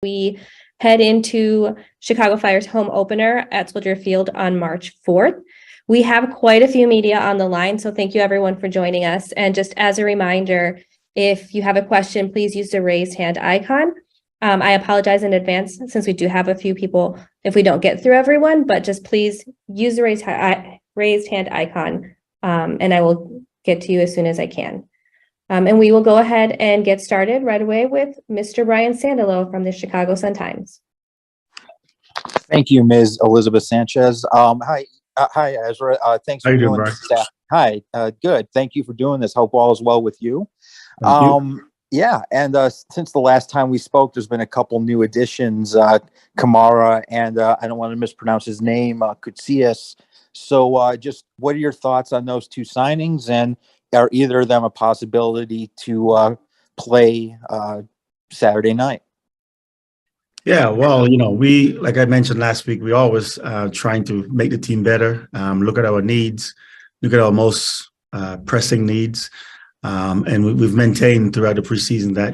we head into Chicago Fire's home opener at Soldier Field on March 4th. We have quite a few media on the line, so thank you everyone for joining us. And just as a reminder, if you have a question, please use the raised hand icon. I apologize in advance since we do have a few people if we don't get through everyone, but just please use the raised hand icon, and I will get to you as soon as I can. And we will go ahead and get started right away with Mr. Brian Sandalo from the Chicago Sun-Times. Thank you, Ms. Elizabeth Sanchez. Hi, Ezra. Thanks for doing this. Hi, good. Thank you for doing this. Hope all is well with you. Yeah, and since the last time we spoke, there's been a couple new additions, Kamara, and I don't want to mispronounce his name, Kutsias. So just what are your thoughts on those two signings, and are either of them a possibility to play Saturday night? Yeah, well, we, like I mentioned last week, we always trying to make the team better, look at our needs, look at our most pressing needs. And we've maintained throughout the preseason that,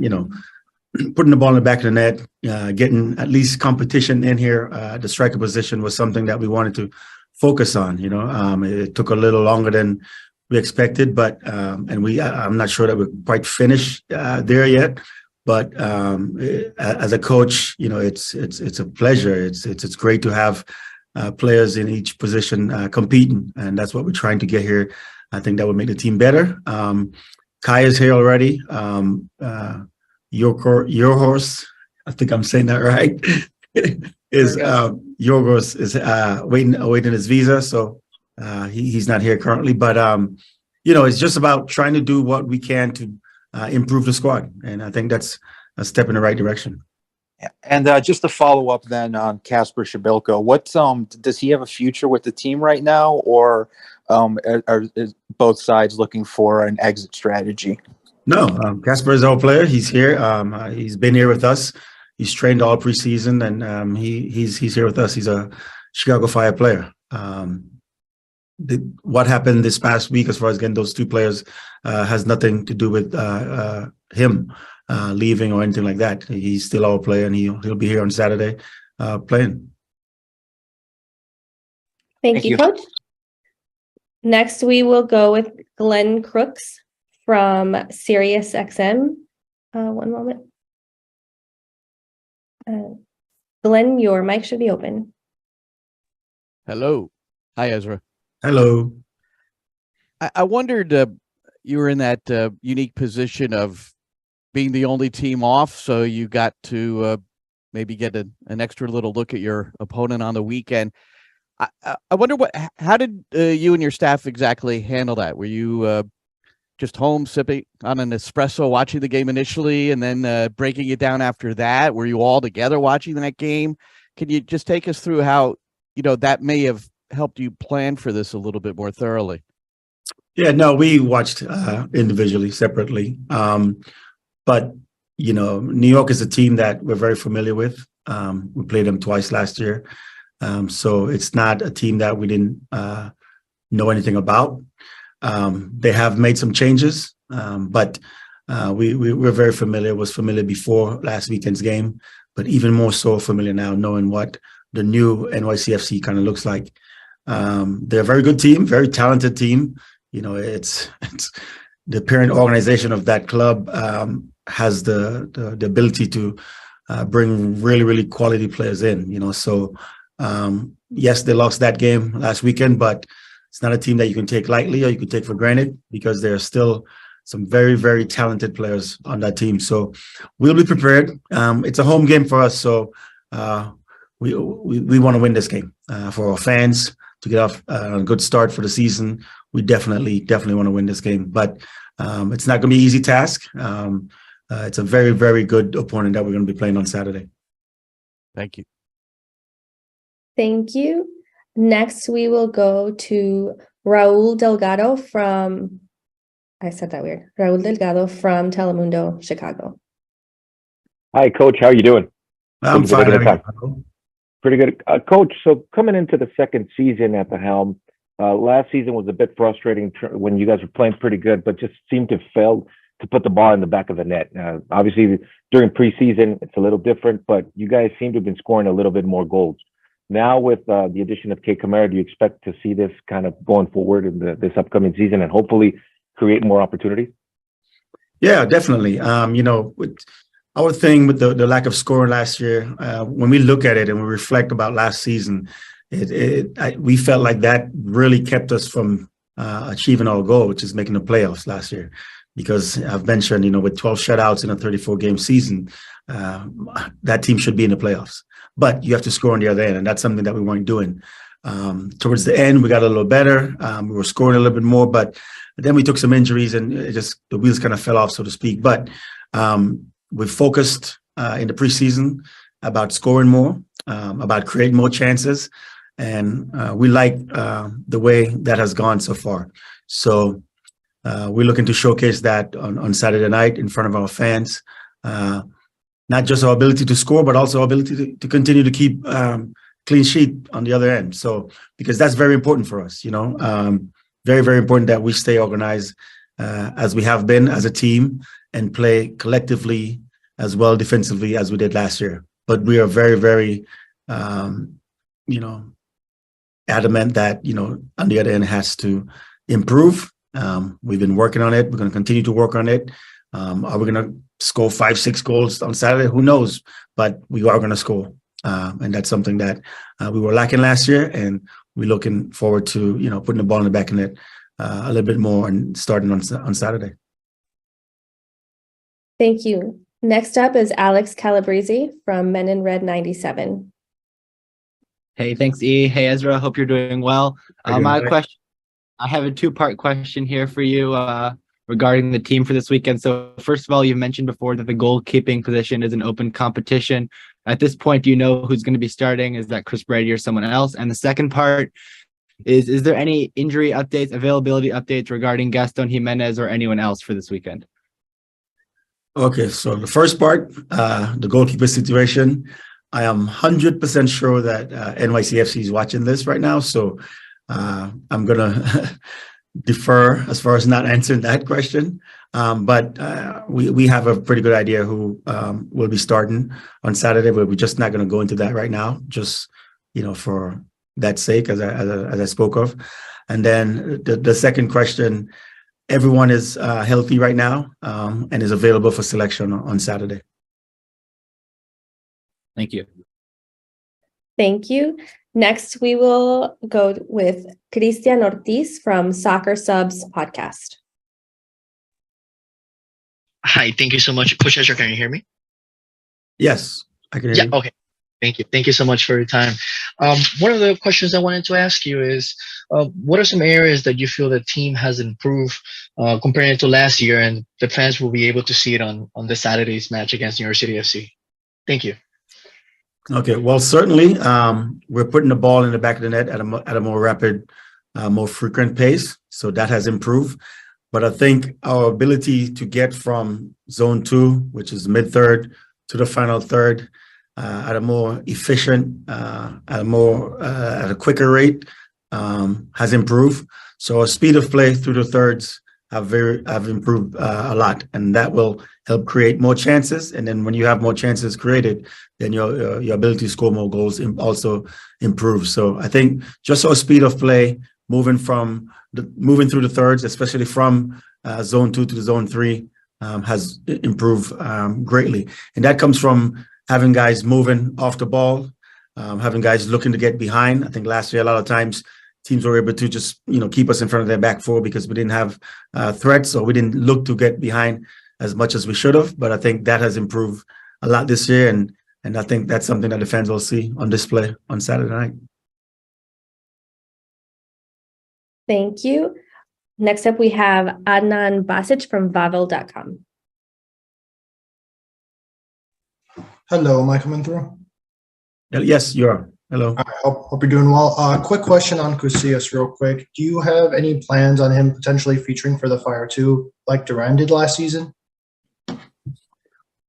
putting the ball in the back of the net, getting at least competition in here, the striker position was something that we wanted to focus on. It took a little longer than we expected, but I'm not sure that we're quite finished there yet. But as a coach, it's a pleasure. It's great to have players in each position competing, and that's what we're trying to get here. I think that would make the team better. Kai is here already. Your horse, I think I'm saying that right, is Yorgos is awaiting his visa, so he's not here currently. But it's just about trying to do what we can to improve the squad, and I think that's a step in the right direction. Yeah. And just to follow up then on Kasper Šibilka, does he have a future with the team right now, or is both sides looking for an exit strategy? No, Kasper is our player. He's here. He's been here with us. He's trained all preseason, and he's here with us. He's a Chicago Fire player. What happened this past week, as far as getting those two players, has nothing to do with him leaving or anything like that. He's still our player, and he'll be here on Saturday playing. Thank you, Coach. Next, we will go with Glenn Crooks from Sirius XM. One moment. Glenn, your mic should be open. Hello. Hi, Ezra. Hello. I wondered, you were in that unique position of being the only team off, so you got to maybe get an extra little look at your opponent on the weekend. I wonder how did you and your staff exactly handle that? Were you just home sipping on an espresso, watching the game initially, and then breaking it down after that? Were you all together watching that game? Can you just take us through how, that may have helped you plan for this a little bit more thoroughly? Yeah, no, we watched individually, separately. But, New York is a team that we're very familiar with. We played them twice last year. So it's not a team that we didn't know anything about. They have made some changes, but we're very familiar, was familiar before last weekend's game, but even more so familiar now, knowing what the new NYCFC kind of looks like. They're a very good team, very talented team. It's the parent organization of that club has the ability to bring really, really quality players in, so yes, they lost that game last weekend, but it's not a team that you can take lightly or you can take for granted, because there are still some very, very talented players on that team. So we'll be prepared. It's a home game for us, so we want to win this game for our fans to get off a good start for the season. We definitely want to win this game, but it's not going to be an easy task. It's a very, very good opponent that we're going to be playing on Saturday. Thank you. Thank you. Next, we will go to Raul Delgado from, I said that weird, Raul Delgado from Telemundo, Chicago. Hi, Coach. How are you doing? I'm fine. Pretty good. Coach, so coming into the second season at the helm, last season was a bit frustrating when you guys were playing pretty good, but just seemed to fail to put the ball in the back of the net. Obviously, during preseason, it's a little different, but you guys seem to have been scoring a little bit more goals. Now, with the addition of Kate Kamara, do you expect to see this kind of going forward in this upcoming season and hopefully create more opportunities? Yeah, definitely. With our thing with the lack of scoring last year, when we look at it and we reflect about last season, we felt like that really kept us from achieving our goal, which is making the playoffs last year. Because I've mentioned, with 12 shutouts in a 34-game season, that team should be in the playoffs. But you have to score on the other end, and that's something that we weren't doing. Towards the end, we got a little better. We were scoring a little bit more, but then we took some injuries, and the wheels kind of fell off, so to speak. But we focused in the preseason about scoring more, about creating more chances, and we like the way that has gone so far. So we're looking to showcase that on Saturday night in front of our fans. Not just our ability to score, but also our ability to continue to keep clean sheet on the other end. So, because that's very important for us, very, very important that we stay organized as we have been as a team and play collectively as well defensively as we did last year. But we are very, very, adamant that, on the other end has to improve. We've been working on it. We're going to continue to work on it. Are we going to score 5-6 goals on Saturday? Who knows? But we are going to score. And that's something that we were lacking last year. And we're looking forward to, putting the ball in the back of the net a little bit more and starting on Saturday. Thank you. Next up is Alex Calabrese from Men in Red 97. Hey, thanks, E. Hey, Ezra. Hope you're doing well. I have a two-part question here for you regarding the team for this weekend. So first of all, you mentioned before that the goalkeeping position is an open competition. At this point, do you know who's going to be starting? Is that Chris Brady or someone else? And the second part is there any injury updates, availability updates regarding Gaston Jimenez or anyone else for this weekend? Okay, so the first part, the goalkeeper situation, I am 100% sure that NYCFC is watching this right now. So I'm going to defer as far as not answering that question. But we have a pretty good idea who will be starting on Saturday, but we're just not going to go into that right now, just, for that sake, as I spoke of. And then the second question, everyone is healthy right now and is available for selection on Saturday. Thank you. Thank you. Next, we will go with Cristian Ortiz from Soccer Subs Podcast. Hi, thank you so much. Coach Ezra, can you hear me? Yes, I can hear you. Okay. Thank you. Thank you so much for your time. One of the questions I wanted to ask you is, what are some areas that you feel the team has improved comparing to last year, and the fans will be able to see it on this Saturday's match against New York City FC? Thank you. Okay, well, certainly we're putting the ball in the back of the net at a more rapid, more frequent pace. So that has improved. But I think our ability to get from zone 2, which is mid-third, to the final third at a more efficient, at a quicker rate has improved. So our speed of play through the thirds have improved a lot, and that will help create more chances. And then when you have more chances created, then your ability to score more goals also improves. So I think just our speed of play, moving through the thirds, especially from zone 2 to zone 3, has improved greatly. And that comes from having guys moving off the ball, having guys looking to get behind. I think last year, a lot of times, teams were able to just, keep us in front of their back four because we didn't have threats, or we didn't look to get behind as much as we should have. But I think that has improved a lot this year. And I think that's something that the fans will see on display on Saturday night. Thank you. Next up, we have Adnan Basic from Vavel.com. Hello, am I coming through? Yes, you are. Hello. I hope you're doing well. Quick question on Casillas real quick. Do you have any plans on him potentially featuring for the Fire 2 like Duran did last season?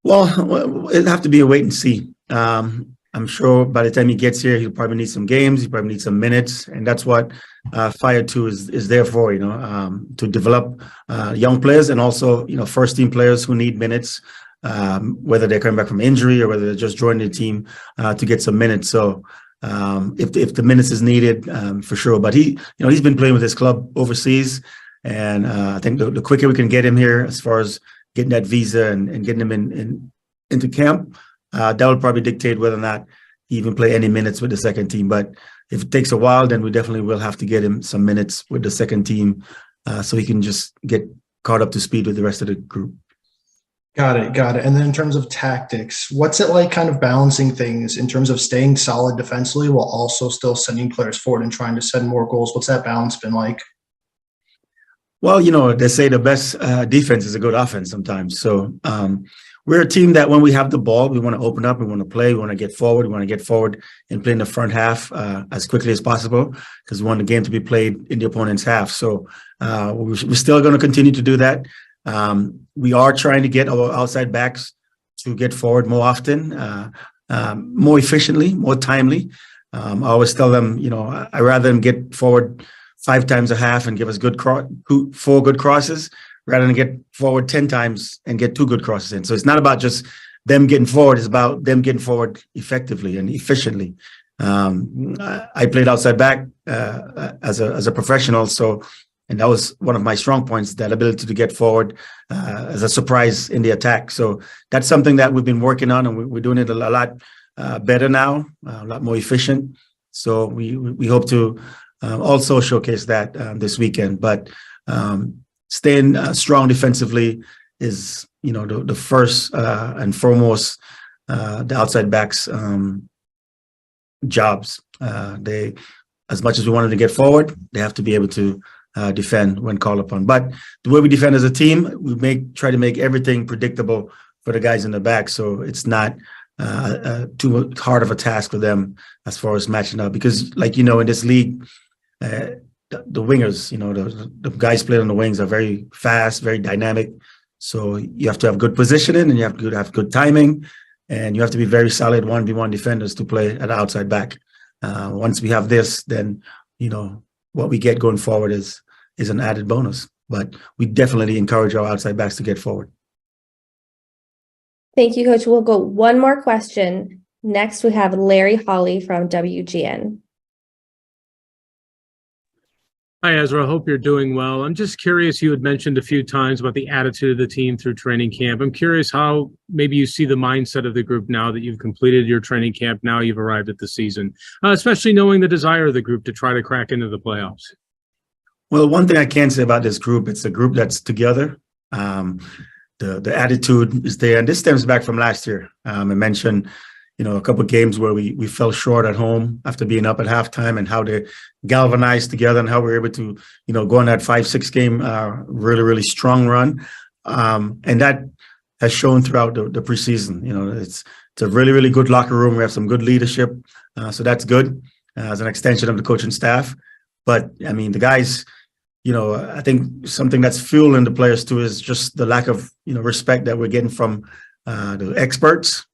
Well, it'd have to be a wait and see. I'm sure by the time he gets here, he'll probably need some games. He probably needs some minutes, and that's what Fire 2 is there for. To develop young players and also first team players who need minutes, whether they're coming back from injury or whether they're just joining the team to get some minutes. So if the minutes is needed, for sure. But he's been playing with his club overseas, and I think the quicker we can get him here, as far as getting that visa and getting him into camp, that will probably dictate whether or not he even play any minutes with the second team. But if it takes a while, then we definitely will have to get him some minutes with the second team, so he can just get caught up to speed with the rest of the group. Got it. And then in terms of tactics, what's it like kind of balancing things in terms of staying solid defensively while also still sending players forward and trying to send more goals? What's that balance been like? Well, they say the best defense is a good offense sometimes. So we're a team that when we have the ball, we want to open up, we want to play, we want to get forward, and play in the front half as quickly as possible, because we want the game to be played in the opponent's half. So we're still going to continue to do that. We are trying to get our outside backs to get forward more often, more efficiently, more timely. I always tell them, I rather them get forward 5 times a half and give us 4 good crosses, rather than get forward 10 times and get 2 good crosses in. So it's not about just them getting forward; it's about them getting forward effectively and efficiently. I played outside back as a professional, and that was one of my strong points, that ability to get forward as a surprise in the attack. So that's something that we've been working on, and we're doing it a lot better now, a lot more efficient. So we hope to also showcase that this weekend. But staying strong defensively is, the first and foremost, the outside backs' jobs. They, as much as we wanted to get forward, they have to be able to defend when called upon. But the way we defend as a team, we try to make everything predictable for the guys in the back, so it's not too hard of a task for them as far as matching up. Because, in this league, the wingers, the guys playing on the wings are very fast, very dynamic. So you have to have good positioning, and you have to have good timing, and you have to be very solid 1v1 defenders to play at outside back. Once we have this, then what we get going forward is an added bonus. But we definitely encourage our outside backs to get forward. Thank you, Coach. We'll go one more question. Next, we have Larry Hawley from WGN. Hi, Ezra. I hope you're doing well. I'm just curious, you had mentioned a few times about the attitude of the team through training camp. I'm curious how maybe you see the mindset of the group now that you've completed your training camp, now you've arrived at the season, especially knowing the desire of the group to try to crack into the playoffs. Well, one thing I can say about this group, it's a group that's together. The attitude is there, and this stems back from last year. I mentioned, a couple of games where we fell short at home after being up at halftime, and how they galvanized together, and how we were able to, go on that 5-6 game really, really strong run. And that has shown throughout the preseason. It's a really, really good locker room. We have some good leadership. So that's good as an extension of the coaching staff. But I mean, the guys, I think something that's fueling the players too is just the lack of, respect that we're getting from the experts.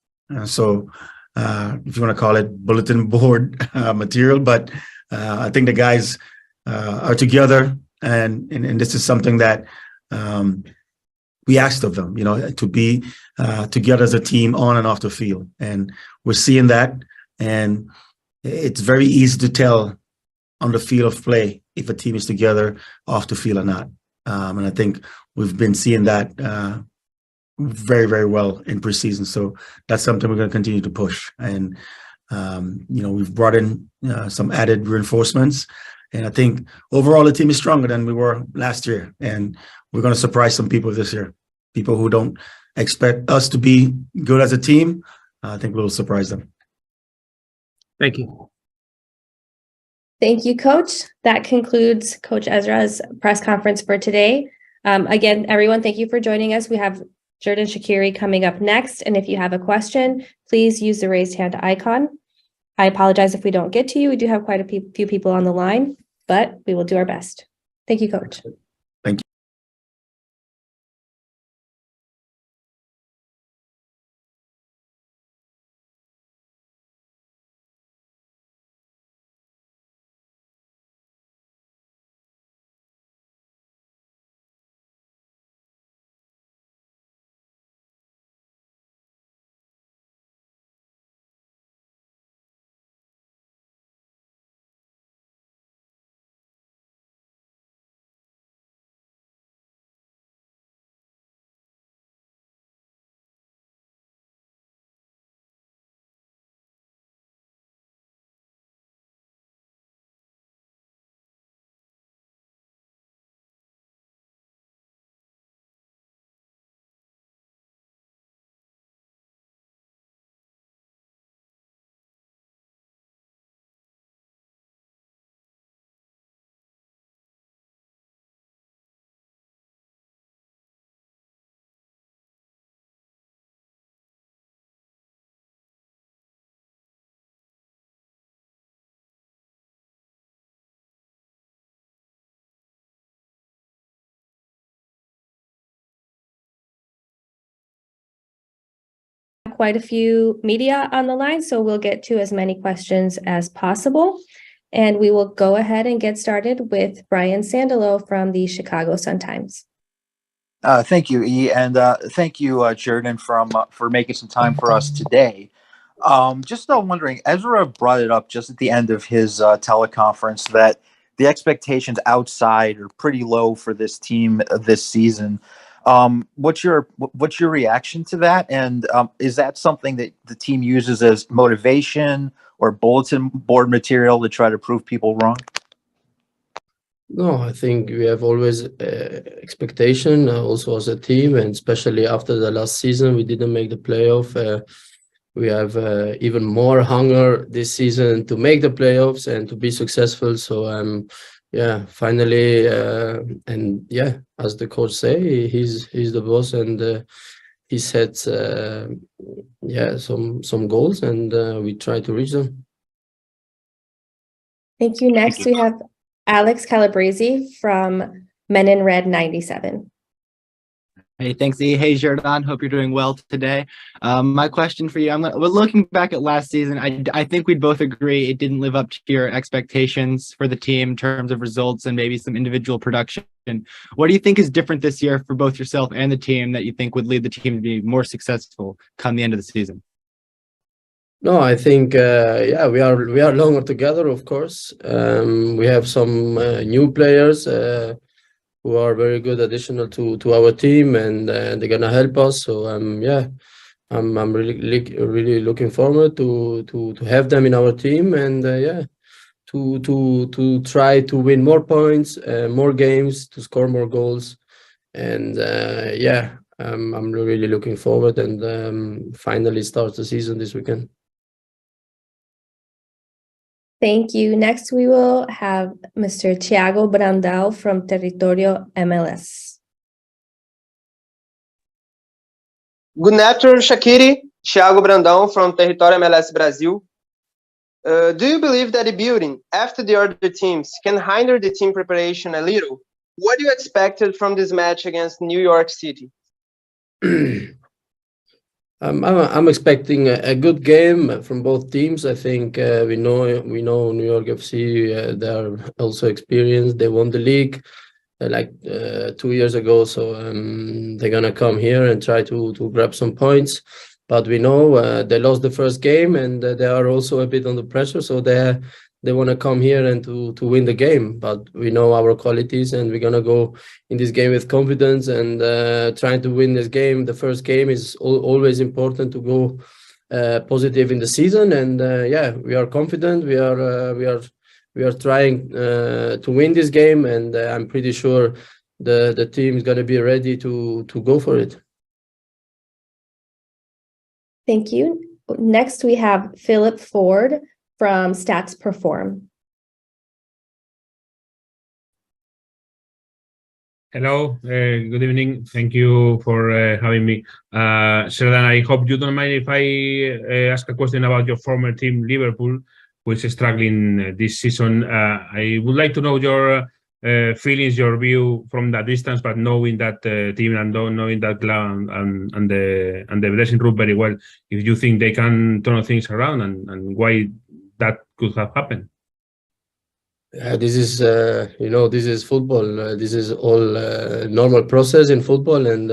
So if you want to call it bulletin board material, but I think the guys are together, and this is something that we asked of them, to be together as a team on and off the field, and we're seeing that. And it's very easy to tell on the field of play if a team is together off the field or not. And I think we've been seeing that very, very well in preseason. So that's something we're going to continue to push. And, we've brought in some added reinforcements. And I think overall the team is stronger than we were last year. And we're going to surprise some people this year. People who don't expect us to be good as a team, I think we'll surprise them. Thank you. Thank you, Coach. That concludes Coach Ezra's press conference for today. Again, everyone, thank you for joining us. We have Xherdan Shaqiri coming up next. And if you have a question, please use the raised hand icon. I apologize if we don't get to you. We do have quite a few people on the line, but we will do our best. Thank you, Coach. Thank you. quite a few media on the line, so we'll get to as many questions as possible. And we will go ahead and get started with Brian Sandalo from the Chicago Sun-Times. Thank you, E, and thank you, Xherdan, for making some time for us today. Just wondering, Ezra brought it up just at the end of his teleconference that the expectations outside are pretty low for this team this season. What's your reaction to that? And is that something that the team uses as motivation or bulletin board material to try to prove people wrong? No, I think we have always expectation also as a team, and especially after the last season, we didn't make the playoff. We have even more hunger this season to make the playoffs and to be successful. So yeah, finally, and yeah, as the coach say, he's the boss, and he sets yeah, some goals, and we try to reach them. Thank you. Next, we have Alex Calabrese from Men in Red 97. Hey, thanks, E. Hey, Xherdan. Hope you're doing well today. My question for you, we're looking back at last season. I think we'd both agree it didn't live up to your expectations for the team in terms of results and maybe some individual production. What do you think is different this year for both yourself and the team that you think would lead the team to be more successful come the end of the season? No, I think yeah, we are longer together, of course. We have some new players who are very good additional to our team, and they're gonna help us. So yeah, I'm really looking forward to have them in our team, and yeah, to try to win more points, more games, to score more goals, and yeah, I'm really looking forward, and finally start the season this weekend. Thank you. Next, we will have Mr. Thiago Brandão from Territorio MLS. Good afternoon, Shaqiri. Thiago Brandão from Territorio MLS Brazil. Do you believe that the building after the other teams can hinder the team preparation a little? What do you expected from this match against New York City? I'm expecting a good game from both teams. I think we know New York FC. They are also experienced. They won the league like 2 years ago, so they're gonna come here and try to grab some points. But we know they lost the first game, and they are also a bit under pressure. So they want to come here and to win the game. But we know our qualities, and we're gonna go in this game with confidence and trying to win this game. The first game is always important to go positive in the season, and yeah, we are confident. We are trying to win this game, and I'm pretty sure the team is gonna be ready to go for it. Thank you. Next, we have Philip Ford from Stats Perform. Hello, good evening. Thank you for having me. Xherdan, I hope you don't mind if I ask a question about your former team, Liverpool, which is struggling this season. I would like to know your feelings, your view from that distance, but knowing that team and knowing that club and the dressing room very well, if you think they can turn things around and why that could have happened. This is this is football. This is all normal process in football, and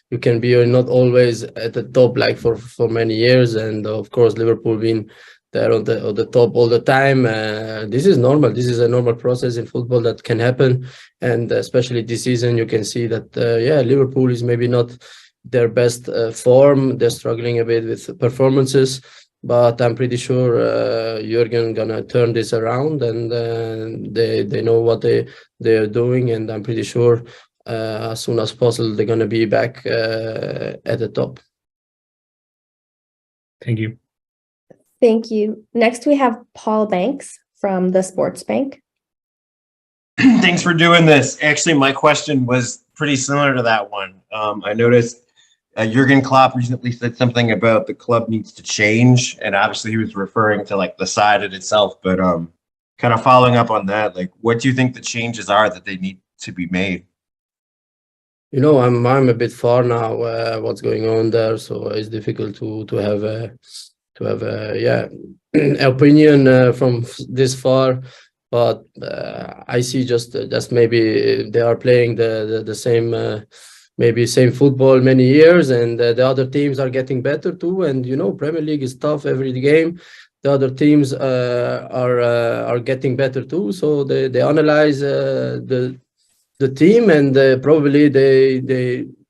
you can be not always at the top like for many years. And of course, Liverpool being there on the top all the time. This is normal. This is a normal process in football that can happen, and especially this season, you can see that yeah, Liverpool is maybe not their best form. They're struggling a bit with performances. But I'm pretty sure Jürgen gonna turn this around, and they know what they're doing, and I'm pretty sure as soon as possible they're gonna be back at the top. Thank you. Thank you. Next, we have Paul Banks from the Sports Bank. Thanks for doing this. Actually, my question was pretty similar to that one. I noticed Jurgen Klopp recently said something about the club needs to change, and obviously he was referring to like the side in itself, but kind of following up on that, like what do you think the changes are that they need to be made? I'm a bit far now. What's going on there? So it's difficult to have a opinion from this far. But I see just maybe they are playing the same maybe same football many years, and the other teams are getting better too. And Premier League is tough every game. The other teams are getting better too. So they analyze the team, and probably they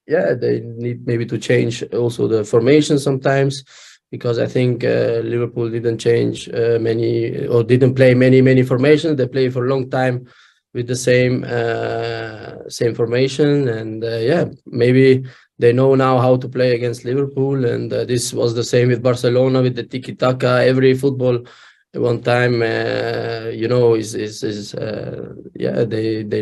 need maybe to change also the formation sometimes, because I think Liverpool didn't change many, or didn't play many formations. They play for a long time with the same formation, and maybe they know now how to play against Liverpool. And this was the same with Barcelona with the tiki taka. Every football one time they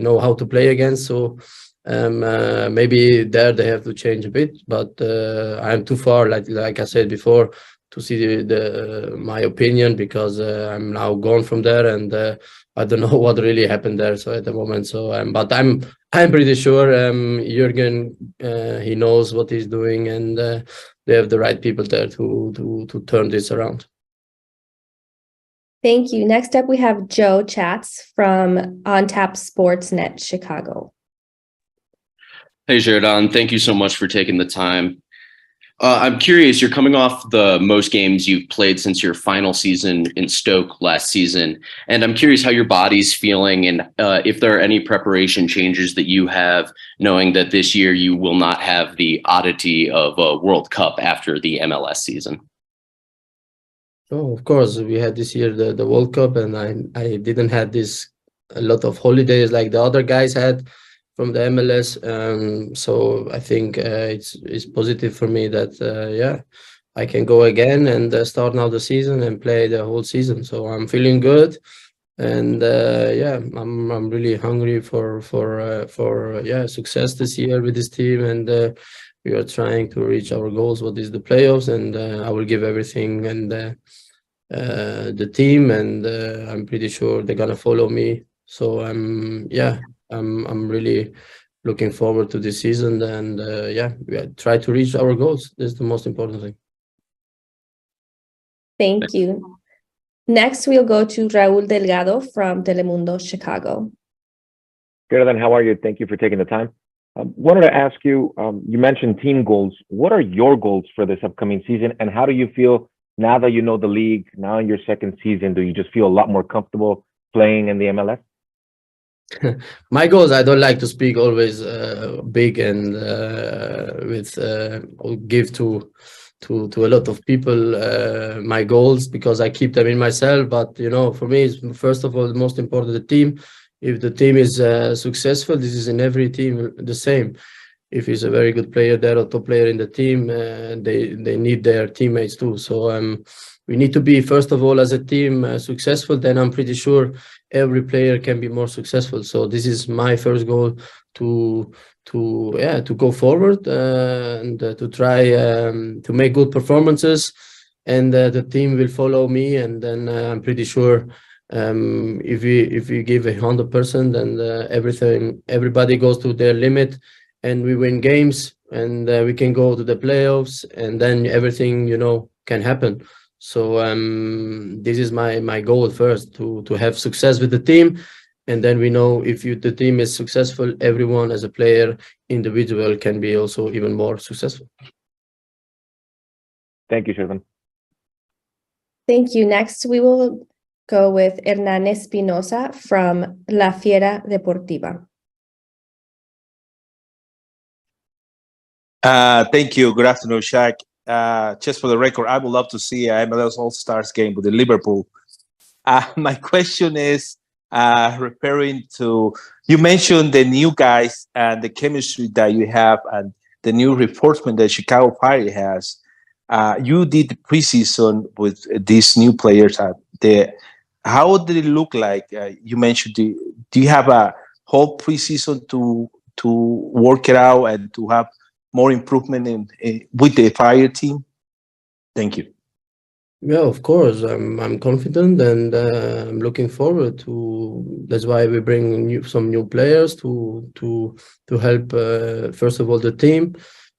know how to play against. So maybe there they have to change a bit, but I'm too far, like I said before, to see my opinion, because I'm now gone from there, and I don't know what really happened there. So at the moment, but I'm pretty sure Jürgen, he knows what he's doing, and they have the right people there to turn this around. Thank you. Next up, we have Joe Chats from On Tap Sportsnet Chicago. Hey, Xherdan. Thank you so much for taking the time. I'm curious, you're coming off the most games you've played since your final season in Stoke last season, and I'm curious how your body's feeling, and if there are any preparation changes that you have, knowing that this year you will not have the oddity of a World Cup after the MLS season. Oh, of course, we had this year the World Cup, and I didn't have a lot of holidays like the other guys had from the MLS. So I think it's positive for me that I can go again and start now the season and play the whole season. So I'm feeling good, and I'm really hungry for success this year with this team, and we are trying to reach our goals, what is the playoffs, and I will give everything, and the team, and I'm pretty sure they're gonna follow me. So I'm really looking forward to this season, and we try to reach our goals. That's the most important thing. Thank you. Next, we'll go to Raúl Delgado from Telemundo Chicago. Xherdan, how are you? Thank you for taking the time. Wanted to ask you, you mentioned team goals. What are your goals for this upcoming season, and how do you feel now that you know the league, now in your second season? Do you just feel a lot more comfortable playing in the MLS? My goals, I don't like to speak always big and give to a lot of people my goals, because I keep them in myself. But for me, it's first of all the most important the team. If the team is successful, this is in every team the same. If he's a very good player there, or top player in the team, they need their teammates too. So we need to be, first of all, as a team successful. Then I'm pretty sure every player can be more successful. So this is my first goal, to go forward and to try to make good performances, and the team will follow me. And then I'm pretty sure if we give 100%, then everybody goes to their limit, and we win games, and we can go to the playoffs, and then everything can happen. So this is my goal first, to have success with the team, and then we know if the team is successful, everyone as a player, individual, can be also even more successful. Thank you, Xherdan. Thank you. Next, we will go with Hernán Espinosa from La Fiera Deportiva. Thank you. Good afternoon, Shaq. Just for the record, I would love to see a MLS All-Stars game with the Liverpool. My question is referring to, you mentioned the new guys and the chemistry that you have and the new reinforcement that Chicago Fire has. You did the preseason with these new players. How did it look like? You mentioned, do you have a whole preseason to work it out and to have more improvement with the Fire team? Thank you. Yeah, of course. I'm confident, and I'm looking forward to. That's why we bring some new players to help. First of all, the team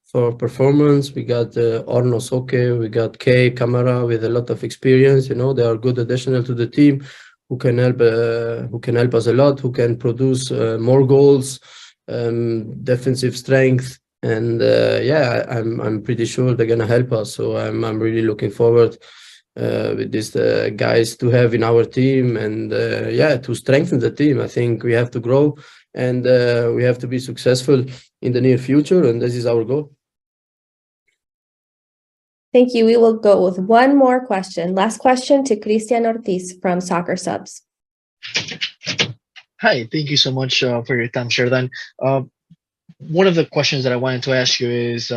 for performance. We got Orno Soke, we got Kay Camara with a lot of experience. You know, they are good additional to the team who can help us a lot, who can produce more goals, defensive strength, and yeah, I'm pretty sure they're gonna help us. So I'm really looking forward with these guys to have in our team, and yeah, to strengthen the team. I think we have to grow, and we have to be successful in the near future, and this is our goal. Thank you. We will go with one more question. Last question to Cristian Ortiz from Soccer Subs. Hi, thank you so much for your time, Xherdan. One of the questions that I wanted to ask you is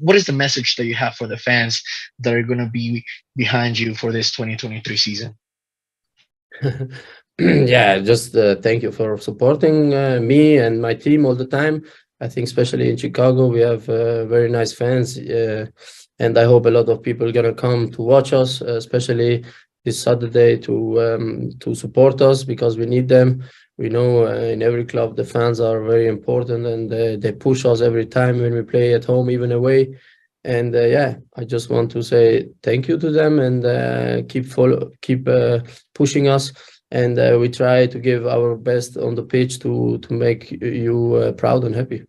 what is the message that you have for the fans that are going to be behind you for this 2023 season? Yeah, just thank you for supporting me and my team all the time. I think especially in Chicago, we have very nice fans, and I hope a lot of people are gonna come to watch us, especially this Saturday to support us, because we need them. We know in every club the fans are very important, and they push us every time when we play at home, even away. And yeah, I just want to say thank you to them, and keep pushing us. And we try to give our best on the pitch to make you proud and happy.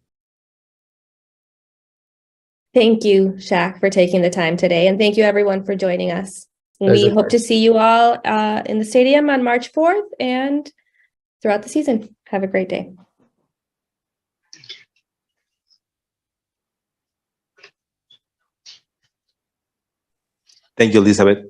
Thank you, Shaq, for taking the time today. And thank you, everyone, for joining us. Pleasure. We hope to see you all in the stadium on March 4th and throughout the season. Have a great day. Thank you, Elizabeth.